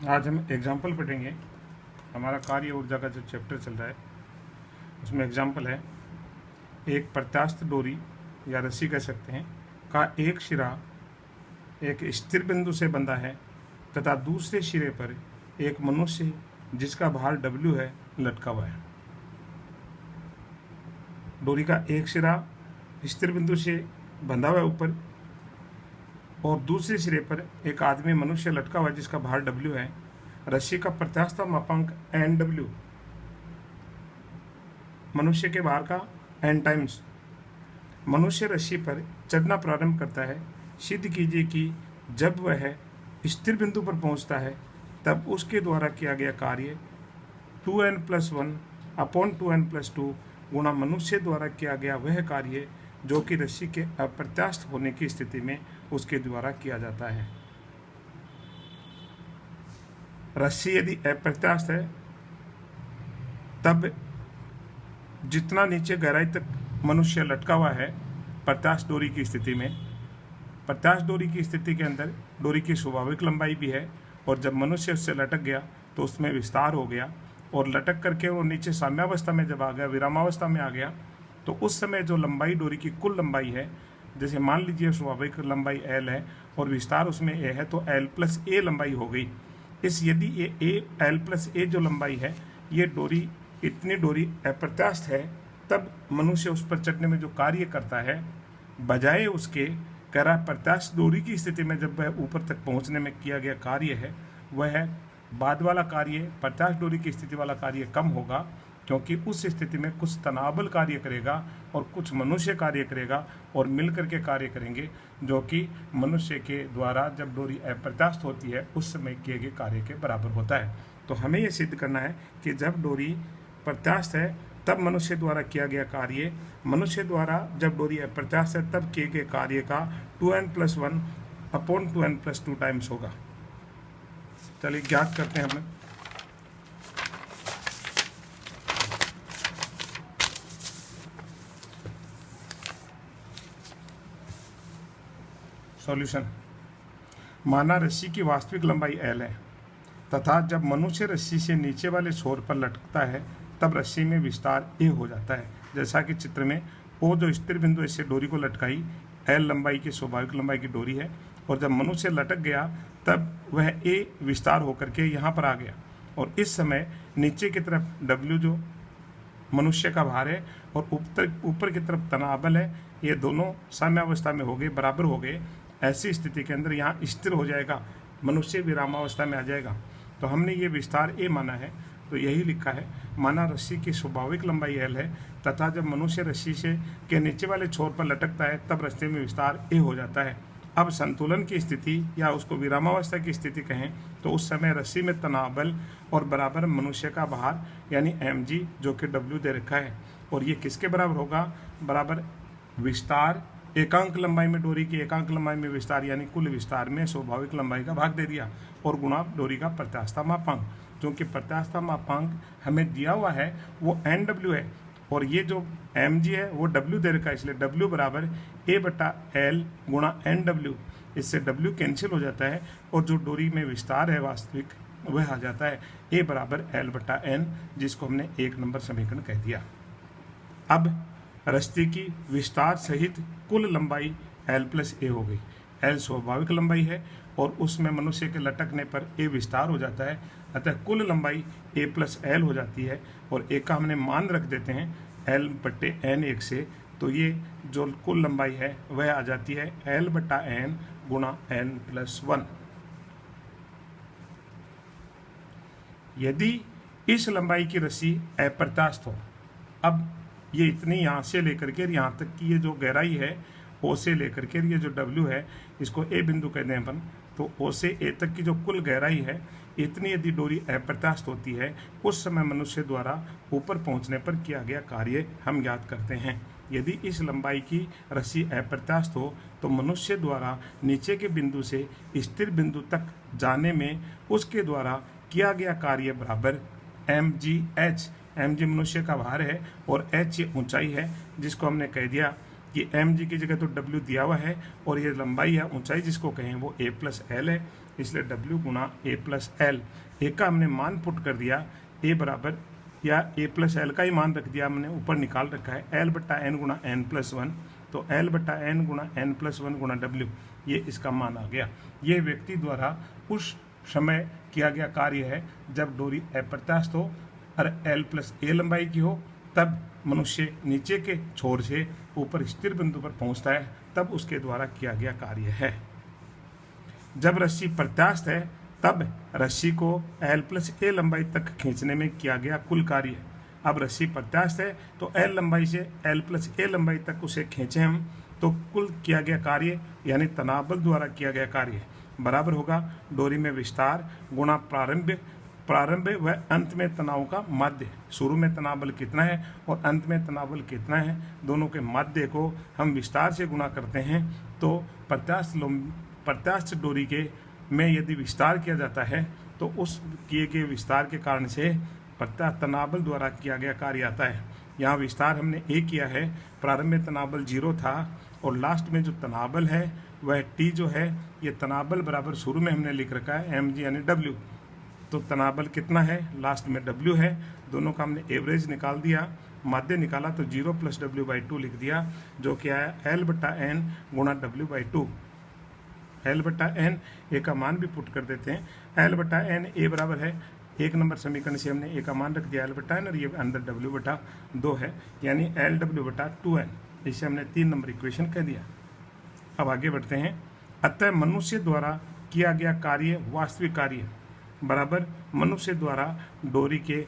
आज हम एग्जाम्पल पढ़ेंगे। हमारा कार्य ऊर्जा का जो चैप्टर चल रहा है उसमें एग्जाम्पल है, एक प्रत्यास्थ डोरी या रस्सी कह सकते हैं का एक सिरा एक स्थिर बिंदु से बंधा है तथा दूसरे सिरे पर एक मनुष्य जिसका भार W है लटका हुआ है। डोरी का एक सिरा स्थिर बिंदु से बंधा हुआ है ऊपर और दूसरे सिरे पर एक आदमी मनुष्य लटका हुआ है जिसका भार W है। रस्सी का प्रत्यास्थ मापांक NW, मनुष्य के भार का N टाइम्स। मनुष्य रस्सी पर चढ़ना प्रारंभ करता है। सिद्ध कीजिए कि जब वह स्थिर बिंदु पर पहुंचता है तब उसके द्वारा किया गया कार्य 2n+1 अपॉन 2n+2 गुणा मनुष्य द्वारा किया गया वह कार्य जो कि रस्सी के अप्रत्यास्थ होने की स्थिति में उसके द्वारा किया जाता है। रस्सी यदि अप्रत्यास्थ है तब जितना नीचे गहराई तक मनुष्य लटका हुआ है प्रत्यास्थ डोरी की स्थिति में, प्रत्यास्थ डोरी की स्थिति के अंदर डोरी की स्वाभाविक लंबाई भी है और जब मनुष्य उससे लटक गया तो उसमें विस्तार हो गया और लटक करके वो नीचे साम्यावस्था में जब आ गया, विरामावस्था में आ गया, तो उस समय जो लंबाई डोरी की कुल लंबाई है, जैसे मान लीजिए स्वाभाविक लंबाई L है और विस्तार उसमें A है तो L+A लंबाई हो गई। इस यदि ये L+A जो लंबाई है, ये डोरी इतनी डोरी अप्रत्यास्थ है तब मनुष्य उस पर चढ़ने में जो कार्य करता है बजाय उसके करा प्रत्यास्थ डोरी की स्थिति में जब वह ऊपर तक पहुंचने में किया गया कार्य है वह बाद वाला कार्य प्रत्यास्थ डोरी की स्थिति वाला कार्य कम होगा, क्योंकि उस स्थिति में कुछ तनाबल कार्य करेगा और कुछ मनुष्य कार्य करेगा और मिलकर के कार्य करेंगे, जो कि मनुष्य के द्वारा जब डोरी अप्रत्यास्थ होती है उस समय किए गए कार्य के बराबर होता है। तो हमें यह सिद्ध करना है कि जब डोरी प्रत्यास्थ है तब मनुष्य द्वारा किया गया कार्य, मनुष्य द्वारा जब डोरी अप्रत्यास्थ है तब किए गए कार्य का 2n+1 अपॉन 2n+2 टाइम्स होगा। चलिए ज्ञात करते हैं हमें। सॉल्यूशन। माना रस्सी की वास्तविक लंबाई L है तथा जब मनुष्य रस्सी से नीचे वाले छोर पर लटकता है तब रस्सी में विस्तार A हो जाता है। जैसा कि चित्र में O जो स्थिर बिंदु इससे डोरी को लटकाई L लंबाई की स्वाभाविक लंबाई की डोरी है और जब मनुष्य लटक गया तब वह A विस्तार होकर के यहाँ पर आ गया और इस समय नीचे की तरफ W जो मनुष्य का भार है और ऊपर की तरफ तनाबल है, ये दोनों साम्यावस्था में हो गए, बराबर हो गए। ऐसी स्थिति के अंदर यहाँ स्थिर हो जाएगा, मनुष्य विरामावस्था में आ जाएगा। तो हमने ये विस्तार A माना है, तो यही लिखा है। माना रस्सी की स्वाभाविक लंबाई L है तथा जब मनुष्य रस्सी से के नीचे वाले छोर पर लटकता है तब रस्ते में विस्तार A हो जाता है। अब संतुलन की स्थिति या उसको विरामावस्था की स्थिति कहें तो उस समय रस्सी में तनाबल और बराबर मनुष्य का भार यानी mg जो कि W दे रखा है और ये किसके बराबर होगा, बराबर विस्तार एकांक लंबाई में डोरी की एकांक लंबाई में विस्तार यानी कुल विस्तार में स्वाभाविक लंबाई का भाग दे दिया और गुणा डोरी का प्रत्यास्थ मापांक, क्योंकि प्रत्यास्थ मापांक हमें दिया हुआ है वो NW है और ये जो mg है वो W दे रखा है, इसलिए W बराबर A/L गुणा NW। इससे W कैंसिल हो जाता है और जो डोरी में विस्तार है वास्तविक वह आ जाता है A बराबर L/N, जिसको हमने 1 नंबर समीकरण कह दिया। अब रस्सी की विस्तार सहित कुल लंबाई L+A हो गई। L स्वाभाविक लंबाई है और उसमें मनुष्य के लटकने पर A विस्तार हो जाता है, अतः कुल लंबाई A+L हो जाती है और A का हमने मान रख देते हैं L/N 1 से, तो ये जो कुल लंबाई है वह आ जाती है L/N गुणा N+1। यदि इस लंबाई की रस्सी अप्रत्यास्थ हो, अब ये इतनी यहाँ से लेकर के यहाँ तक की ये जो गहराई है O से लेकर के ये जो W है इसको A बिंदु कहते हैं अपन, तो O से A तक की जो कुल गहराई है इतनी यदि डोरी अप्रत्यास्थ होती है उस समय मनुष्य द्वारा ऊपर पहुंचने पर किया गया कार्य हम ज्ञात करते हैं। यदि इस लंबाई की रस्सी अप्रत्यास्थ हो तो मनुष्य द्वारा नीचे के बिंदु से स्थिर बिंदु तक जाने में उसके द्वारा किया गया कार्य बराबर mgh, mg मनुष्य का भार है और h ये ऊंचाई है, जिसको हमने कह दिया कि mg की जगह तो w दिया हुआ है और ये लंबाई या ऊंचाई जिसको कहें वो A+L है। इसलिए W गुणा ए प्लस एल। ए का हमने मान पुट कर दिया, ए बराबर या ए प्लस एल का ही मान रख दिया हमने, ऊपर निकाल रखा है एल बट्टा एन गुणा एन प्लस वन, तो एल बट्टा एन गुणा एन प्लस वन गुणा W, ये इसका मान आ गया। ये व्यक्ति द्वारा उस समय किया गया कार्य है जब डोरी अप्रत्यास्थ हो और एल प्लस ए लंबाई की हो, तब मनुष्य नीचे के छोर से ऊपर स्थिर बिंदु पर पहुंचता है, तब उसके द्वारा किया गया कार्य है। जब रस्सी प्रत्यास्थ है तब रस्सी को एल प्लस ए लंबाई तक खींचने में किया गया कुल कार्य। अब रस्सी प्रत्यास्थ है तो एल लंबाई से एल प्लस ए लंबाई तक उसे खींचे हम, तो कुल किया गया कार्य यानी तनाव बल द्वारा किया गया कार्य बराबर होगा डोरी में विस्तार गुणा प्रारंभ व अंत में तनाव का माध्य। शुरू में तनाव बल कितना है और अंत में तनाव बल कितना है, दोनों के माध्य को हम विस्तार से गुणा करते हैं, तो प्रत्यास्थ डोरी के में यदि विस्तार किया जाता है तो उस किए गए विस्तार के कारण से प्रत्यास्थ तनाव बल द्वारा किया गया कार्य आता है। यहाँ विस्तार हमने ए किया है, प्रारंभ में तनाव बल 0 था और लास्ट में जो तनाव बल है वह टी जो है, ये तनाव बल बराबर शुरू में हमने लिख रखा है mg यानी W, तो तनाव बल कितना है, लास्ट में W है, दोनों का हमने एवरेज निकाल दिया, माध्य निकाला तो 0 प्लस W/2 लिख दिया, जो कि आया L बट्टा एन गुणा W/2। L बट्टा एन ए का मान भी पुट कर देते हैं, L बट्टा एन ए बराबर है 1 नंबर समीकरण से हमने ए का मान रख दिया L बट्टा एन और ये अंदर W/2 है, यानी LW/2n, इसे हमने 3 नंबर इक्वेशन कह दिया। अब आगे बढ़ते हैं। अतः मनुष्य द्वारा किया गया कार्य वास्तविक कार्य बराबर मनुष्य द्वारा डोरी के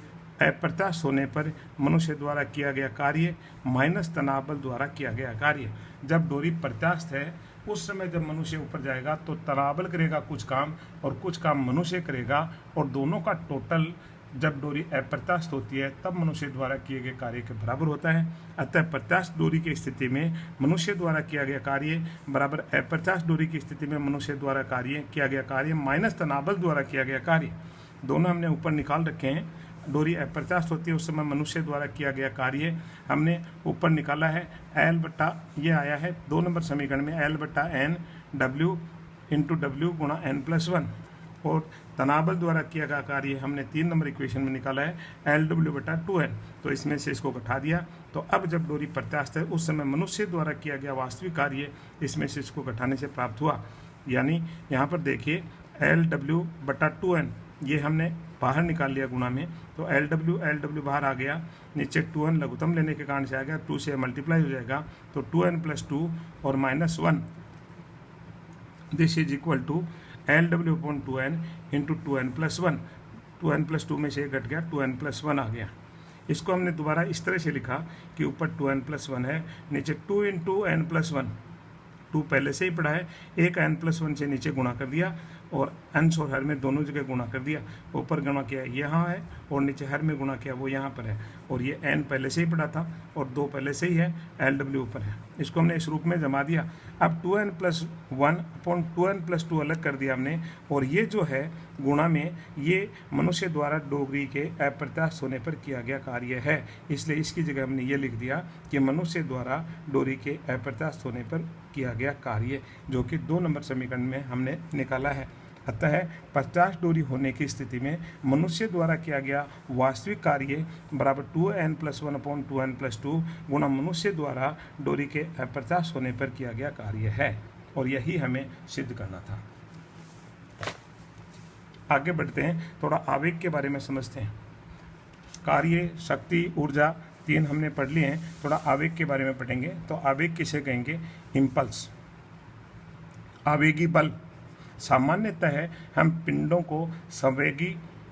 अप्रत्यास्थ होने पर मनुष्य द्वारा किया गया कार्य माइनस तनाव बल द्वारा किया गया कार्य। जब डोरी प्रत्यास्थ है उस समय जब मनुष्य ऊपर जाएगा तो तनाव बल करेगा कुछ काम और कुछ काम मनुष्य करेगा, और दोनों का टोटल जब डोरी अप्रत्यास्थ होती है तब मनुष्य द्वारा किए गए कार्य के बराबर होता है। अतः प्रत्यास्थ डोरी की स्थिति में मनुष्य द्वारा किया गया कार्य बराबर अप्रत्यास्थ डोरी की स्थिति में मनुष्य द्वारा किया गया कार्य माइनस तनाव बल द्वारा किया गया कार्य। दोनों हमने ऊपर निकाल रखे हैं। डोरी अप्रत्यास्थ होती है उस समय मनुष्य द्वारा किया गया कार्य हमने ऊपर निकाला है एल बट्टा, ये आया है 2 नंबर समीकरण में L बट्टा एन W इंटू W गुणा n प्लस 1, और तनाव बल द्वारा किया गया कार्य हमने 3 नंबर इक्वेशन में निकाला है LW/2n, तो इसमें से इसको घटा दिया। तो अब जब डोरी प्रत्यास्थ है उस समय मनुष्य द्वारा किया गया वास्तविक कार्य इसमें से इसको घटाने से प्राप्त हुआ, यानी यहाँ पर देखिए LW/2n ये हमने बाहर निकाल लिया गुणा में, तो LW बाहर आ गया, नीचे 2n लघुत्तम लेने के कारण से आ गया, 2 से मल्टीप्लाई हो जाएगा तो 2n+2 और -1, this is equal to LW/2n into 2n+1, 2n+2 में से घट गया 2n+1 आ गया। इसको हमने दोबारा इस तरह से लिखा कि ऊपर 2n+1 है, नीचे 2 इंटू n+1, 2 पहले से ही पढ़ा है, एक n+1 से नीचे गुणा कर दिया और अंश और हर में दोनों जगह गुणा कर दिया, ऊपर गुणा किया यहाँ है और नीचे हर में गुणा किया वो यहाँ पर है, और ये n पहले से ही पढ़ा था और 2 पहले से ही है, LW ऊपर है, इसको हमने इस रूप में जमा दिया। अब 2n+1 अपॉन 2n+2 अलग कर दिया हमने, और ये जो है गुणा में ये मनुष्य द्वारा डोरी के अप्रत्यास्थ होने पर किया गया कार्य है, इसलिए इसकी जगह हमने ये लिख दिया कि मनुष्य द्वारा डोरी के अप्रत्यास्थ होने पर किया गया कार्य, जो कि 2 नंबर समीकरण में हमने निकाला है। अतः प्रत्यास्थ डोरी होने की स्थिति में मनुष्य द्वारा किया गया वास्तविक कार्य बराबर 2n+1 अपॉन 2n+2 गुणा मनुष्य द्वारा डोरी के अप्रत्यास्थ होने पर किया गया कार्य है, और यही हमें सिद्ध करना था। आगे बढ़ते हैं, थोड़ा आवेग के बारे में समझते हैं। कार्य, शक्ति, ऊर्जा 3 हमने पढ़ लिए हैं, थोड़ा आवेग के बारे में पढ़ेंगे। तो आवेग किसे कहेंगे? इम्पल्स, आवेगी बल। सामान्यतः हम पिंडों को संवेगी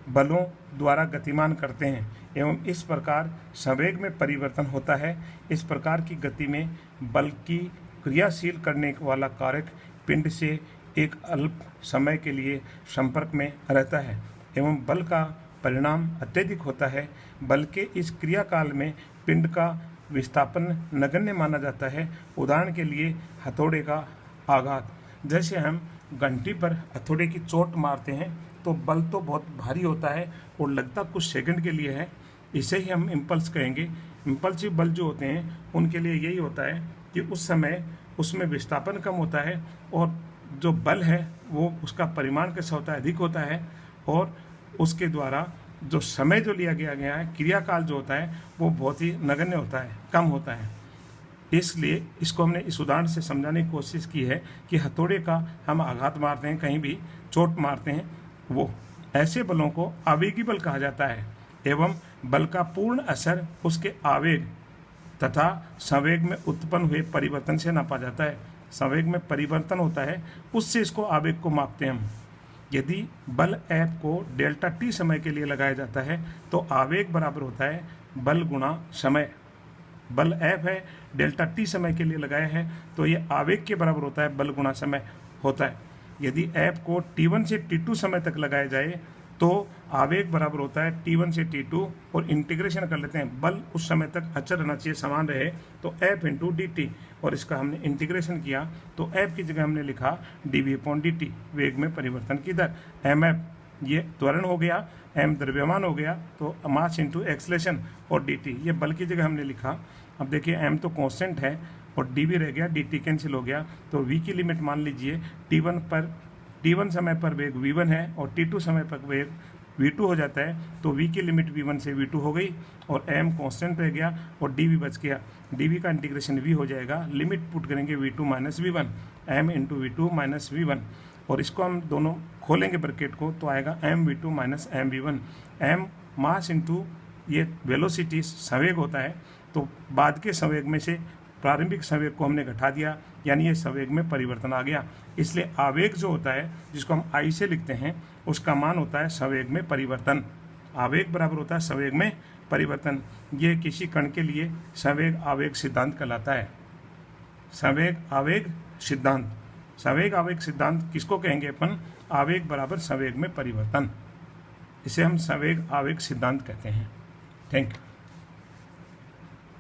बलों द्वारा गतिमान करते हैं एवं इस प्रकार संवेग में परिवर्तन होता है। इस प्रकार की गति में बल की क्रियाशील करने वाला कारक पिंड से एक अल्प समय के लिए संपर्क में रहता है एवं बल का परिणाम अत्यधिक होता है। बल के इस क्रियाकाल में पिंड का विस्थापन नगण्य माना जाता है। उदाहरण के लिए हथौड़े का आघात, जैसे हम घंटी पर हथौड़े की चोट मारते हैं तो बल तो बहुत भारी होता है और लगता कुछ सेकंड के लिए है, इसे ही हम इम्पल्स कहेंगे। इम्पल्सिव बल जो होते हैं उनके लिए यही होता है कि उस समय उसमें विस्थापन कम होता है और जो बल है वो उसका परिमाण कैसा होता है, अधिक होता है, और उसके द्वारा जो समय जो लिया गया है, क्रियाकाल जो होता है वो बहुत ही नगण्य होता है, कम होता है। इसलिए इसको हमने इस उदाहरण से समझाने की कोशिश की है कि हथौड़े का हम आघात मारते हैं, कहीं भी चोट मारते हैं, वो ऐसे बलों को आवेगी बल कहा जाता है, एवं बल का पूर्ण असर उसके आवेग तथा संवेग में उत्पन्न हुए परिवर्तन से नापा जाता है। संवेग में परिवर्तन होता है, उससे इसको आवेग को मापते हैं हम। यदि बल F को डेल्टा t समय के लिए लगाया जाता है तो आवेग बराबर होता है बल गुणा समय। बल F है, डेल्टा t समय के लिए लगाया है तो ये आवेग के बराबर होता है, बल गुणा समय होता है। यदि F को t1 से t2 समय तक लगाया जाए तो आवेग बराबर होता है t1 से t2, और इंटीग्रेशन कर लेते हैं, बल उस समय तक अचर रहना चाहिए, समान रहे, तो F इंटू dt, और इसका हमने इंटीग्रेशन किया तो F की जगह हमने लिखा dv/dt, वेग में परिवर्तन की दर। mf ये त्वरण हो गया, m द्रव्यमान हो गया, तो मास इंटू एक्सलेशन, और dt ये बल की जगह हमने लिखा। अब देखिए m तो कांस्टेंट है और dv रह गया, dt कैंसिल हो गया, तो v की लिमिट मान लीजिए t1 समय पर वेग v1 है और t2 समय पर वेग v2 हो जाता है, तो v की लिमिट v1 से v2 हो गई और m कांस्टेंट रह गया और dv बच गया। dv का इंटीग्रेशन v हो जाएगा, लिमिट पुट करेंगे v2 minus v1, m into v2 minus v1, और इसको हम दोनों खोलेंगे ब्रैकेट को तो आएगा m v2 minus m v1। m mass into ये वेलोसिटी संवेग होता है, तो बाद के संवेग में से प्रारंभिक संवेग को हमने घटा दिया, यानी ये संवेग में परिवर्तन आ गया। इसलिए आवेग जो होता है जिसको हम आई से लिखते हैं उसका मान होता है संवेग में परिवर्तन। आवेग बराबर होता है संवेग में परिवर्तन। ये किसी कण के लिए संवेग आवेग सिद्धांत कहलाता है। संवेग आवेग सिद्धांत, संवेग आवेग सिद्धांत किसको कहेंगे अपन? आवेग बराबर संवेग में परिवर्तन, इसे हम संवेग आवेग सिद्धांत कहते हैं। Thank you.